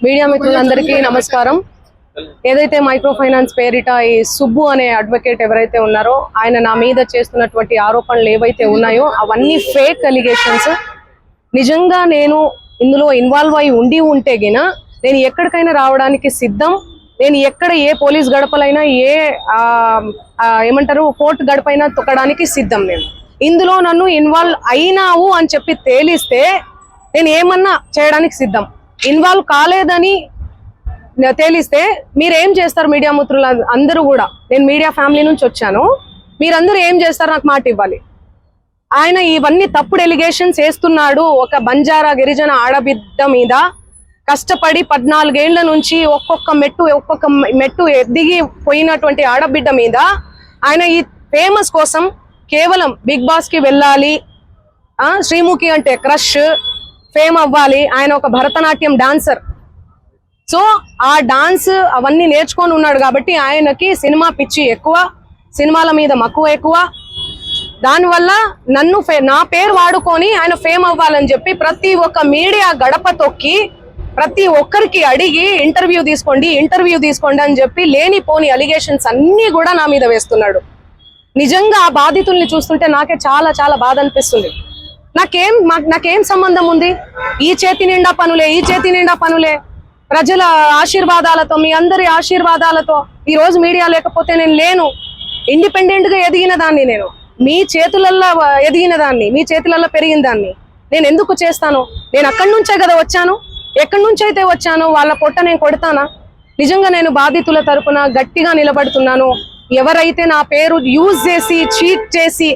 Media మిత్రులందరికీ నమస్కారం. ఏదైతే మైక్రో ఫైనాన్స్ పేరిట ఈ సుబ్బు అనే అడ్వకేట్ ఎవరైతే ఉన్నారో ఆయన నా మీద చేస్తున్నటువంటి ఆరోపణలు ఏవైతే ఉన్నాయో అవన్నీ ఫేక్ అలిగేషన్స్. నిజంగా నేను ఇందులో ఇన్వాల్వ్ అయి ఉంటే గిన నేను ఎక్కడికైనా రావడానికి సిద్ధం. నేను ఎక్కడ ఏ పోలీస్ గడపలైనా ఏమంటారు కోర్టు గడపైనా తొక్కడానికి సిద్ధం. నేను ఇందులో నన్ను ఇన్వాల్వ్ అయినావు అని చెప్పి తేలిస్తే నేను ఏమన్నా చేయడానికి సిద్ధం. ఇన్వాల్వ్ కాలేదని తేలిస్తే మీరేం చేస్తారు? మీడియా మిత్రులు అందరూ కూడా, నేను మీడియా ఫ్యామిలీ నుంచి వచ్చాను, మీరందరూ ఏం చేస్తారు నాకు మాట ఇవ్వాలి. ఆయన ఇవన్నీ తప్పుడు ఎలిగేషన్స్ వేస్తున్నాడు. ఒక బంజారా గిరిజన ఆడబిడ్డ మీద కష్టపడి 14 ఏళ్ల నుంచి ఒక్కొక్క మెట్టు ఎదిగి పోయినటువంటి ఆడబిడ్డ మీద ఆయన ఈ ఫేమస్ కోసం కేవలం బిగ్ బాస్ కి వెళ్ళాలి, శ్రీముఖి అంటే క్రష్, ఫేమ్ అవ్వాలి. ఆయన ఒక భరతనాట్యం డాన్సర్. సో ఆ డాన్స్ అవన్నీ నేర్చుకొని ఉన్నాడు కాబట్టి ఆయనకి సినిమా పిచ్చి ఎక్కువ, సినిమాల మీద మక్కువ ఎక్కువ. దానివల్ల నా పేరు వాడుకొని ఆయన ఫేమ్ అవ్వాలని చెప్పి ప్రతి ఒక్క మీడియా గడప తొక్కి ప్రతి ఒక్కరికి అడిగి ఇంటర్వ్యూ తీసుకోండి అని చెప్పి లేనిపోని అలిగేషన్స్ అన్ని కూడా నా మీద వేస్తున్నాడు. నిజంగా ఆ బాధితుల్ని చూస్తుంటే నాకే చాలా చాలా బాధ అనిపిస్తుంది. నాకేం సంబంధం ఉంది? ఈ చేతి నిండా పనులే ప్రజల ఆశీర్వాదాలతో, మీ అందరి ఆశీర్వాదాలతో ఈ రోజు మీడియా లేకపోతే నేను లేను. ఇండిపెండెంట్ గా ఎదిగిన దాన్ని, నేను మీ చేతులల్లో ఎదిగిన దాన్ని, మీ చేతులల్లో పెరిగిన దాన్ని నేను ఎందుకు చేస్తాను? నేను అక్కడి నుంచే కదా వచ్చాను. ఎక్కడి నుంచి అయితే వచ్చాను వాళ్ళ పొట్ట నేను కొడతానా? నిజంగా నేను బాధితుల తరపున గట్టిగా నిలబడుతున్నాను. ఎవరైతే నా పేరు యూజ్ చేసి చీట్ చేసి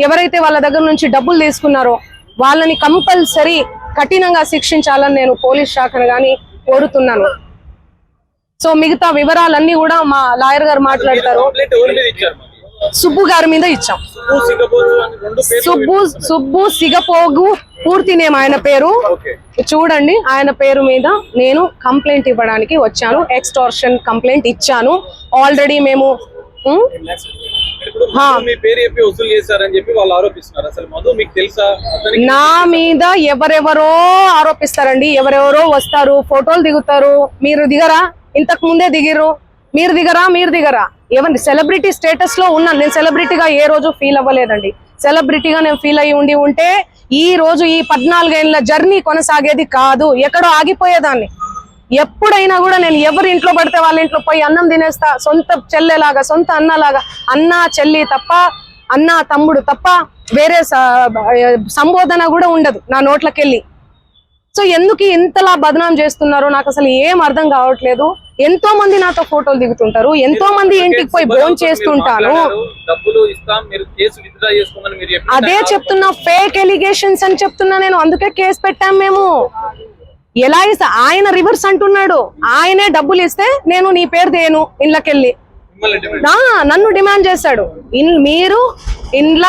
ఎవరైతే వాళ్ళ దగ్గర నుంచి డబ్బులు తీసుకున్నారో వాళ్ళని కంపల్సరీ కఠినంగా శిక్షించాలని నేను పోలీస్ శాఖను కానీ కోరుతున్నాను. సో మిగతా వివరాలన్నీ కూడా మా లాయర్ గారు మాట్లాడతారు. సుబ్బు గారి మీద ఇచ్చాం. సుబ్బు సిగపోగు పూర్తి నేమ్ ఆయన పేరు. చూడండి, ఆయన పేరు మీద నేను కంప్లైంట్ ఇవ్వడానికి వచ్చాను. ఎక్స్టార్షన్ కంప్లైంట్ ఇచ్చాను ఆల్రెడీ. మేము నా మీద ఎవరెవరో ఆరోపిస్తారండి. ఎవరెవరో వస్తారు, ఫోటోలు దిగుతారు. మీరు దిగరా? ఇంతకు ముందే దిగిర్రు. మీరు దిగరా? ఎవరి సెలబ్రిటీ స్టేటస్ లో ఉన్నాను నేను. సెలబ్రిటీగా ఏ రోజు ఫీల్ అవ్వలేదండి. సెలబ్రిటీగా నేను ఫీల్ అయ్యి ఉంటే ఈ రోజు ఈ 14 ఏళ్ల జర్నీ కొనసాగేది కాదు, ఎక్కడో ఆగిపోయేదాన్ని. ఎప్పుడైనా కూడా నేను ఎవరి ఇంట్లో పడితే వాళ్ళ ఇంట్లో పోయి అన్నం తినేస్తా. సొంత చెల్లెలాగా, సొంత అన్నలాగా, అన్న చెల్లి తప్ప, అన్న తమ్ముడు తప్ప వేరే సంబోధన కూడా ఉండదు నా నోట్లకెళ్ళి. సో ఎందుకు ఇంతలా బదనాం చేస్తున్నారో నాకు అసలు ఏం అర్థం కావట్లేదు. ఎంతో మంది నాతో ఫోటోలు దిగుతుంటారు, ఎంతో మంది ఇంటికి పోయి భోజనం చేస్తుంటాను. అదే చెప్తున్నా, ఫేక్ ఎలిగేషన్స్ అని చెప్తున్నా నేను. అందుకే కేసు పెట్టాం మేము. ఎలా ఇస్తా? ఆయన రివర్స్ అంటున్నాడు. ఆయనే డబ్బులు ఇస్తే నేను నీ పేరు దేను ఇండ్లకెళ్ళి నన్ను డిమాండ్ చేశాడు. మీరు ఇండ్ల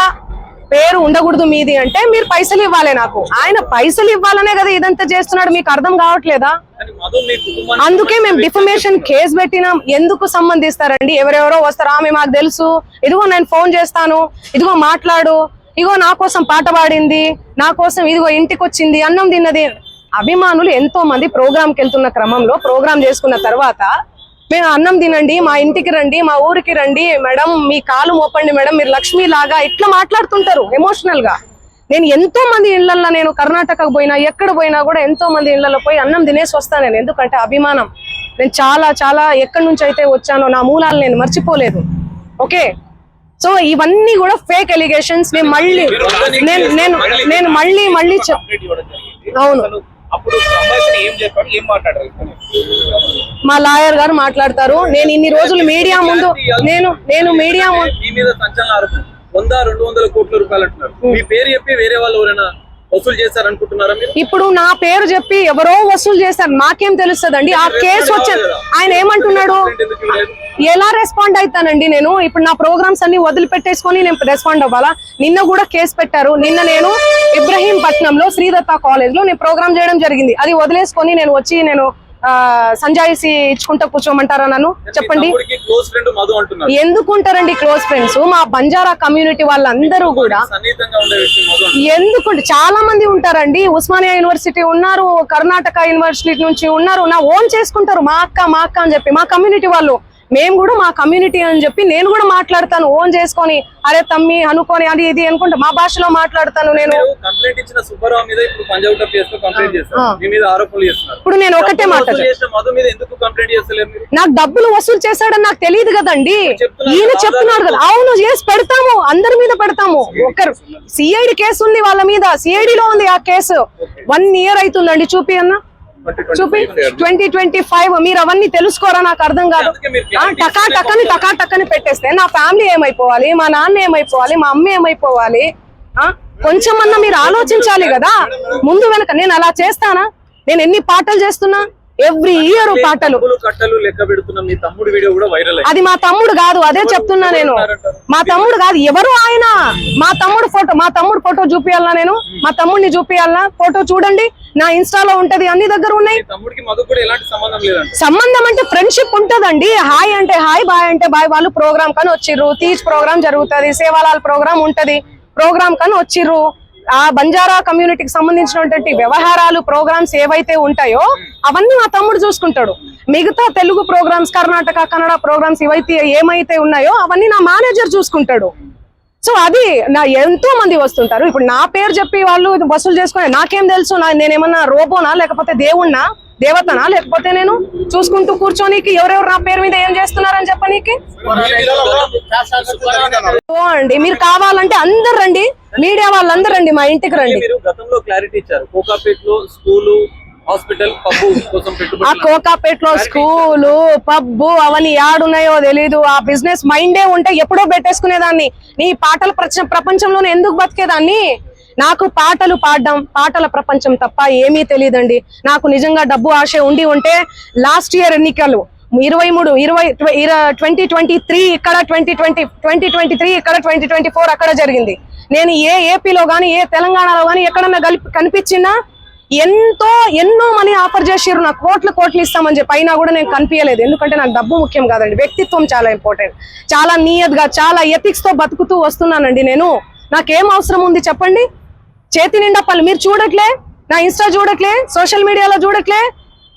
పేరు ఉండకూడదు మీది అంటే మీరు పైసలు ఇవ్వాలి నాకు. ఆయన పైసలు ఇవ్వాలనే కదా ఇదంతా చేస్తున్నాడు. మీకు అర్థం కావట్లేదా? అందుకే మేము డిఫమేషన్ కేసు పెట్టినాం. ఎందుకు సంబంధిస్తారండి? ఎవరెవరో వస్తారు, ఆమె మాకు తెలుసు, ఇదిగో నేను ఫోన్ చేస్తాను, ఇదిగో మాట్లాడు, ఇదిగో నా కోసం పాట పాడింది, నా కోసం ఇదిగో ఇంటికి వచ్చింది, అన్నం తిన్నది. అభిమానులు ఎంతో మంది ప్రోగ్రామ్కి వెళ్తున్న క్రమంలో ప్రోగ్రామ్ చేసుకున్న తర్వాత మేము అన్నం తినండి, మా ఇంటికి రండి, మా ఊరికి రండి మేడం, మీ కాలు మోపండి మేడం, మీరు లక్ష్మి లాగా ఇట్లా మాట్లాడుతుంటారు ఎమోషనల్ గా. నేను ఎంతో మంది ఇళ్లలో, నేను కర్ణాటకకు పోయినా ఎక్కడ పోయినా కూడా ఎంతో మంది ఇళ్లలో పోయి అన్నం తినేసి వస్తాను నేను. ఎందుకంటే అభిమానం. నేను చాలా చాలా ఎక్కడి నుంచి అయితే వచ్చానో నా మూలాలు నేను మర్చిపోలేదు. ఓకే, సో ఇవన్నీ కూడా ఫేక్ ఎలిగేషన్స్. నేను మళ్ళీ అవును, మా లాయర్ గారు మాట్లాడతారు. నేను ఇన్ని రోజులు మీడియా ముందు నేను మీడియా 100-200 కోట్ల రూపాయలు అంటున్నారు. మీ పేరు చెప్పి వేరే వాళ్ళు ఎవరైనా వసూలు చేశారనుకుంటున్నారా మీరు? ఇప్పుడు నా పేరు చెప్పి ఎవరో వసూలు చేశారు, నాకేం తెలుస్తుందండి? ఆ కేసు వచ్చాను. ఆయన ఏమంటున్నాడు? ఎలా రెస్పాండ్ అవుతానండి నేను? ఇప్పుడు నా ప్రోగ్రామ్స్ అన్ని వదిలిపెట్టేసుకొని నేను రెస్పాండ్ అవ్వాలా? నిన్న కూడా కేసు పెట్టారు. నిన్న నేను ఇబ్రహీంపట్నంలో శ్రీదత్త కాలేజ్ లో నేను ప్రోగ్రామ్ చేయడం జరిగింది. అది వదిలేసుకొని నేను వచ్చి నేను సంజాయిసి ఇచ్చుకుంటా కూర్చోమంటారా నన్ను? చెప్పండి. క్లోజ్ ఫ్రెండ్ మధు అంటున్నారు. ఎందుకుంటారండి క్లోజ్ ఫ్రెండ్స్? మా బంజారా కమ్యూనిటీ వాళ్ళందరూ కూడా సన్నిహితంగా ఉండే వ్యక్తి మధు అంటున్నారు. ఎందుకుంటే చాలా మంది ఉంటారండి. ఉస్మానియా యూనివర్సిటీ ఉన్నారు, కర్ణాటక యూనివర్సిటీ నుంచి ఉన్నారు. నా ఓన్ చేసుకుంటారు, మా అక్క అని చెప్పి. మా కమ్యూనిటీ వాళ్ళు, మేము కూడా మా కమ్యూనిటీ అని చెప్పి నేను కూడా మాట్లాడతాను ఓన్ చేసుకొని. అరే తమ్మి అనుకొని అది ఇది అనుకుంటా మా భాషలో మాట్లాడతాను నేను. కంప్లైంట్ ఇచ్చిన సుబ్బారావు మీద ఇప్పుడు పంజాబ్ కేసులో కంప్లైంట్ చేస్తారు, మీ మీద ఆరోపణలు చేస్తున్నారు. ఇప్పుడు నేను ఒకటే మధు మీద ఎందుకు కంప్లైంట్ చేస్తలేరు? నాకు డబ్బులు వసూలు చేశాడని నాకు తెలియదు కదండి. ఈయన చెప్తున్నాడు కదా. అవును, చేసి పెడతాము, అందరి మీద పెడతాము. ఒకరు సిఐడి కేసు ఉంది వాళ్ళ మీద, సిఐడిలో ఉంది ఆ కేసు. 1 year అవుతుందండి. చూపి అన్న, చూపి. 2025. మీరు అవన్నీ తెలుసుకోరా? నాకు అర్థం కాదు. టకాటక్కని పెట్టేస్తే నా ఫ్యామిలీ ఏమైపోవాలి, మా నాన్న ఏమైపోవాలి, మా అమ్మ ఏమైపోవాలి? కొంచెమన్నా మీరు ఆలోచించాలి కదా ముందు వెనక. నేను అలా చేస్తానా? నేను ఎన్ని పాటలు చేస్తున్నా, ఎవ్రీ ఇయర్ పాటలు. కట్టలు లెక్క పెడుతున్నా. మీ తమ్ముడు వీడియో కూడా వైరల్ అయ్యింది. అది మా తమ్ముడు కాదు, అదే చెప్తున్నా నేను. మా తమ్ముడు కాదు. ఎవరు ఆయన? మా తమ్ముడు ఫోటో చూపియాలనా నేను? మా తమ్ముడిని చూపియాలనా? ఫోటో చూడండి, నా ఇన్స్టాలో ఉంటది, అన్ని దగ్గర ఉన్నాయి. తమ్ముడికి మధు కూడా ఎలాంటి సంబంధం లేదండి. సంబంధం అంటే ఫ్రెండ్షిప్ ఉంటదండి. హాయ్ అంటే హాయ్, బాయ్ అంటే బాయ్. వాళ్ళు ప్రోగ్రామ్ కానీ వచ్చిర్రు, తీజ్ ప్రోగ్రామ్ జరుగుతుంది, సేవాలాల్ ప్రోగ్రామ్ ఉంటది, ప్రోగ్రామ్ కానీ వచ్చిర్రు. ఆ బంజారా కమ్యూనిటీకి సంబంధించినటువంటి వ్యవహారాలు, ప్రోగ్రామ్స్ ఏవైతే ఉంటాయో అవన్నీ మా తమ్ముడు చూసుకుంటాడు. మిగతా తెలుగు ప్రోగ్రామ్స్, కర్ణాటక కన్నడ ప్రోగ్రామ్స్ ఏమైతే ఉన్నాయో అవన్నీ నా మేనేజర్ చూసుకుంటాడు. సో అది నా ఎంతో మంది వస్తుంటారు. ఇప్పుడు నా పేరు చెప్పి వాళ్ళు వసూలు చేసుకుని నాకేం తెలుసు? నేనేమన్నా రోబోనా, లేకపోతే దేవుణ్ణా, దేవతనా? లేకపోతే నేను చూసుకుంటూ కూర్చోనికి ఎవరెవరు నా పేరు మీద ఏం చేస్తున్నారని చెప్పనీకి? అండి మీరు కావాలంటే అందరు రండి, మీడియా వాళ్ళందరూ రండి, మా ఇంటికి రండి. మీరు గతంలో క్లారిటీ ఇచ్చారు, కోకాపేటలో స్కూలు, హాస్పిటల్, పబ్బు కోసం పెట్టుబడి. ఆ కోకాపేటలో స్కూలు, పబ్బు అవన్నీ యాడున్నాయో తెలీదు. ఆ బిజినెస్ మైండే ఉంటే ఎప్పుడో పెట్టేసుకునేదాన్ని. నీ పాటల ప్రపంచంలోనే ఎందుకు బతికేదాన్ని? నాకు పాటలు పాడడం, పాటల ప్రపంచం తప్ప ఏమీ తెలియదండి. నాకు నిజంగా డబ్బు ఆశ ఉండి ఉంటే లాస్ట్ ఇయర్ ఎన్నికలు 2023 ఇక్కడ, 2023 ఇక్కడ, 2024 అక్కడ జరిగింది. నేను ఏ ఏపీలో గానీ, ఏ తెలంగాణలో గానీ ఎక్కడన్నా కనిపించినా ఎన్నో మనీ ఆఫర్ చేసిర్రు, నాకు కోట్లు ఇస్తామని చెప్పి. అయినా కూడా నేను కనిపించలేదు. ఎందుకంటే నాకు డబ్బు ముఖ్యం కాదండి, వ్యక్తిత్వం చాలా ఇంపార్టెంట్. చాలా నియత్గా, చాలా ఎథిక్స్ తో బతుకుతూ వస్తున్నానండి నేను. నాకేం అవసరం ఉంది చెప్పండి? చేతి నిండా పనులు. మీరు చూడట్లే, నా ఇన్స్టా చూడట్లే, సోషల్ మీడియాలో చూడట్లే.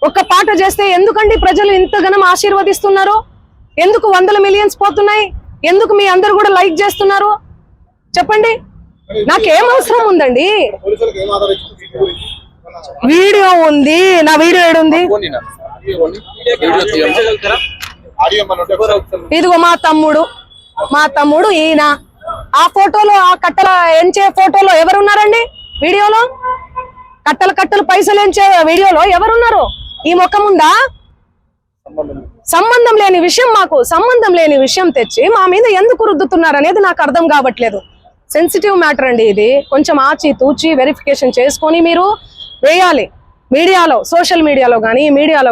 ఒక్క పాట చేస్తే ఎందుకండి ప్రజలు ఇంతగానం ఆశీర్వదిస్తున్నారు? ఎందుకు 100 మిలియన్స్ పోతున్నాయి? ఎందుకు మీ అందరు కూడా లైక్ చేస్తున్నారు? చెప్పండి. నాకేం అవసరం ఉందండి? వీడియో ఉంది, నా వీడియో ఏడుంది? ఇదిగో మా తమ్ముడు ఈయన. ఆ ఫోటోలో, ఆ కట్టల ఎంచే ఫోటోలో ఎవరున్నారండి? వీడియోలో కట్టలు పైసలు ఎంచే వీడియోలో ఎవరున్నారు? ఈ ముఖం ఉందా? సంబంధం లేని విషయం, మాకు సంబంధం లేని విషయం తెచ్చి మా మీద ఎందుకు రుద్దుతున్నారు అనేది నాకు అర్థం కావట్లేదు. సెన్సిటివ్ మ్యాటర్ అండి ఇది. కొంచెం ఆచి తూచి వెరిఫికేషన్ చేసుకొని మీరు వేయాలి మీడియాలో, సోషల్ మీడియాలో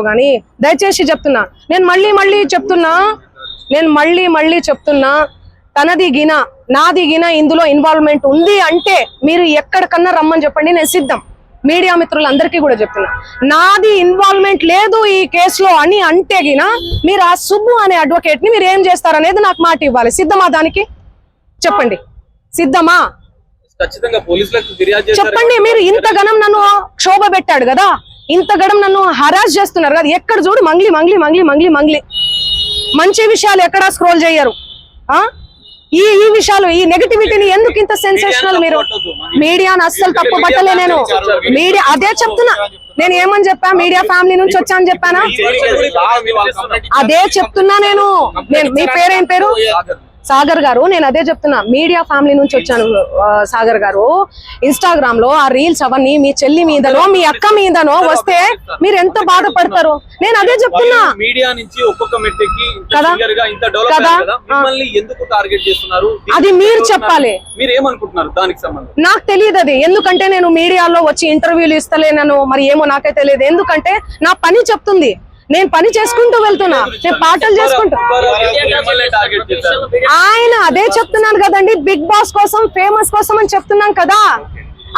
కానీ. దయచేసి చెప్తున్నా, నేను మళ్ళీ చెప్తున్నా, తనది గిన నాది గిన ఇందులో ఇన్వాల్వ్మెంట్ ఉంది అంటే మీరు ఎక్కడికన్నా రమ్మని చెప్పండి, నేను సిద్ధం. మీడియా మిత్రులందరికీ కూడా చెప్తున్నా, నాది ఇన్వాల్వ్మెంట్ లేదు ఈ కేసులో అని అంటే గిన మీరు ఆ సుబ్బు అనే అడ్వకేట్ ని మీరు ఏం చేస్తారనేది నాకు మాట ఇవ్వాలి. సిద్ధమా? దానికి చెప్పండి, సిద్ధమా? చెప్పండి. మీరు ఇంతగనం నన్ను క్షోభ పెట్టాడు కదా, ఇంతగనం నన్ను హరాస్ చేస్తున్నారు కదా, ఎక్కడ చూడు మంగ్లీ. మంచి విషయాలు ఎక్కడా స్క్రోల్ చేయరు. ఈ విషయాలు, ఈ నెగటివిటీని ఎందుకు ఇంత సెన్సేషనల్? మీరు మీడియాను అస్సలు తప్పు పట్టలే నేను. మీడియా అదే చెప్తున్నా. నేను ఏమని చెప్పా? మీడియా ఫ్యామిలీ నుంచి వచ్చాను చెప్పానా? అదే చెప్తున్నా నేను. మీ పేరేం పేరు? సాగర్ గారు. నేను అదే చెప్తున్నా, మీడియా ఫ్యామిలీ నుంచి వచ్చాను సాగర్ గారు. ఇన్స్టాగ్రామ్ లో ఆ రీల్స్ అవన్నీ మీ చెల్లి మీదనో, మీ అక్క మీదనో వస్తే మీరు ఎంత బాధపడతారు? నేను అదే చెప్తున్నా. మీడియా నుంచి ఒక్కొక్క మెట్టుకి ఎందుకు టార్గెట్ చేస్తున్నారు? అది మీరు చెప్పాలి. మీరు ఏమనుకుంటున్నారు దానికి సంబంధం? నాకు తెలియదు అది. ఎందుకంటే నేను మీడియాలో వచ్చి ఇంటర్వ్యూలు ఇస్తలేనను, మరి ఏమో నాకే తెలియదు. ఎందుకంటే నా పని చెప్తుంది, నేను పని చేసుకుంటూ వెళ్తున్నా, నేను పాటలు చేసుకుంటా. ఆయన అదే చెప్తున్నాను కదండి, బిగ్ బాస్ కోసం, ఫేమస్ కోసం అని చెప్తున్నాం కదా.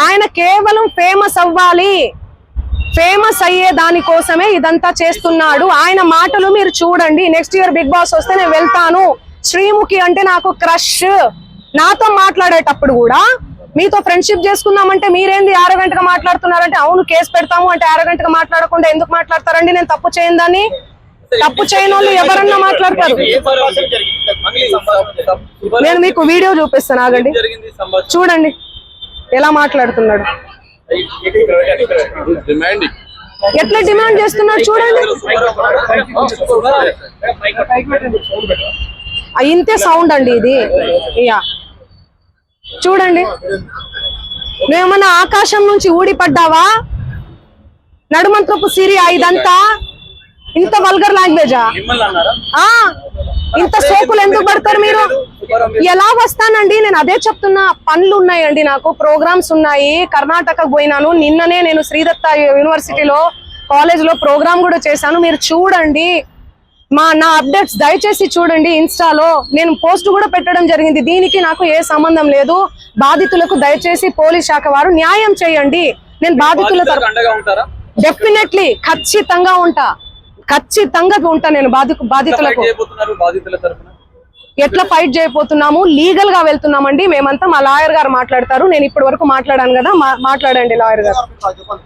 ఆయన కేవలం ఫేమస్ అవ్వాలి, ఫేమస్ అయ్యే దానికోసమే ఇదంతా చేస్తున్నాడు. ఆయన మాటలు మీరు చూడండి. నెక్స్ట్ ఇయర్ బిగ్ బాస్ వస్తే నేను వెళ్తాను. శ్రీముఖి అంటే నాకు క్రష్. నాతో మాట్లాడేటప్పుడు కూడా మీతో ఫ్రెండ్షిప్ చేసుకుందామంటే మీరేంది ఆరగంటగా మాట్లాడుతున్నారంటే, అవును కేసు పెడతాము అంటే ఆరగంటగా మాట్లాడకుండా ఎందుకు మాట్లాడతారండి? నేను తప్పు చేయను దాన్ని. తప్పు చేయని వాళ్ళు ఎవరన్నా మాట్లాడతారు. నేను మీకు వీడియో చూపిస్తాను, ఆగండి. చూడండి ఎలా మాట్లాడుతున్నాడు, ఎట్లా డిమాండ్ చేస్తున్నాడు చూడండి. ఇంతే సౌండ్ అండి ఇది. యా చూడండి, నువ్వేమన్నా ఆకాశం నుంచి ఊడిపడ్డావా? నడుమంత్రపు సిరియా ఇదంతా ఇంత వల్గర్ లాంగ్వేజా? ఇంత సోకులు ఎందుకు పడతారు మీరు? ఎలా వస్తానండి? నేను అదే చెప్తున్నా. పనులు ఉన్నాయండి, నాకు ప్రోగ్రామ్స్ ఉన్నాయి. కర్ణాటకకు పోయినాను. నిన్ననే నేను శ్రీదత్త యూనివర్సిటీలో కాలేజ్ లో ప్రోగ్రామ్ కూడా చేశాను. మీరు చూడండి నా అప్డేట్స్ దయచేసి చూడండి. ఇన్స్టాలో నేను పోస్ట్ కూడా పెట్టడం జరిగింది. దీనికి నాకు ఏ సంబంధం లేదు. బాధితులకు దయచేసి పోలీస్ శాఖ వారు న్యాయం చేయండి. నేను బాధితుల డెఫినెట్లీ ఖచ్చితంగా ఉంటా నేను బాధితులకు. ఎట్లా ఫైట్ చేయబోతున్నాము? లీగల్ గా వెళ్తున్నామండి మేమంతా. మా లాయర్ గారు మాట్లాడతారు. నేను ఇప్పటి వరకు మాట్లాడాను కదా, మాట్లాడండి లాయర్ గారు.